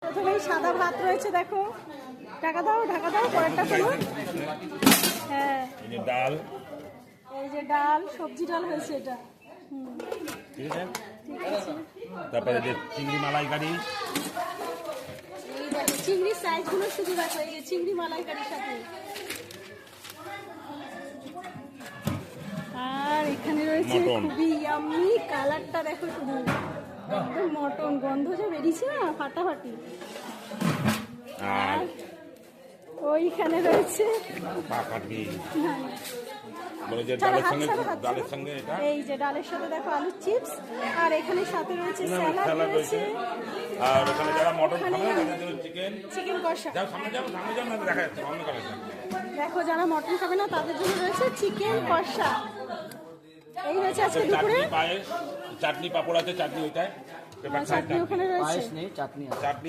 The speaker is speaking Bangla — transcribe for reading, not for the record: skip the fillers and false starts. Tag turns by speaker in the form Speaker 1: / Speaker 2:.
Speaker 1: প্রথমে সাদা ভাত রয়েছে, দেখো। ঢাকা দাও, ঢাকা দাও, পরেরটা খোলো। হ্যাঁ,
Speaker 2: ডাল,
Speaker 1: এই যে ডাল, সবজি ডাল হয়েছে এটা।
Speaker 2: ঠিক আছে।
Speaker 1: ঠিক আছে।
Speaker 2: তারপরে যে চিংড়ি মালাইকারি,
Speaker 1: এই দেখো চিংড়ির সাইজগুলো শুধু দেখো, এই যে চিংড়ি মালাইকারির সাথে। আর এখানে রয়েছে খুবই ইয়াম্মি, কালারটা দেখো শুধু, একদম মটন গন্ধ যে বেরিয়েছে না, ফাটাফাটি। আর ওইখানে রয়েছে
Speaker 2: ডালের সঙ্গে এটা,
Speaker 1: এই যে ডালের সাথে দেখো আলুর চিপস, আর এখানে সাথে রয়েছে স্যালাড রয়েছে,
Speaker 2: আর ওখানে যারা মটন খাবে তাদের জন্য চিকেন
Speaker 1: কষা।
Speaker 2: যাও সামনে যাও, সামনে যাও, না দেখা যাচ্ছে অন্য কাছে।
Speaker 1: দেখো যারা মটন খাবে না তাদের জন্য রয়েছে চিকেন কষা। এই হচ্ছে আজকে দুপুরে
Speaker 2: চাটনি পাঁপড় আছে, চাটনি ওইটাই,
Speaker 1: চাটনি ওখানে রয়েছে।
Speaker 2: চাটনি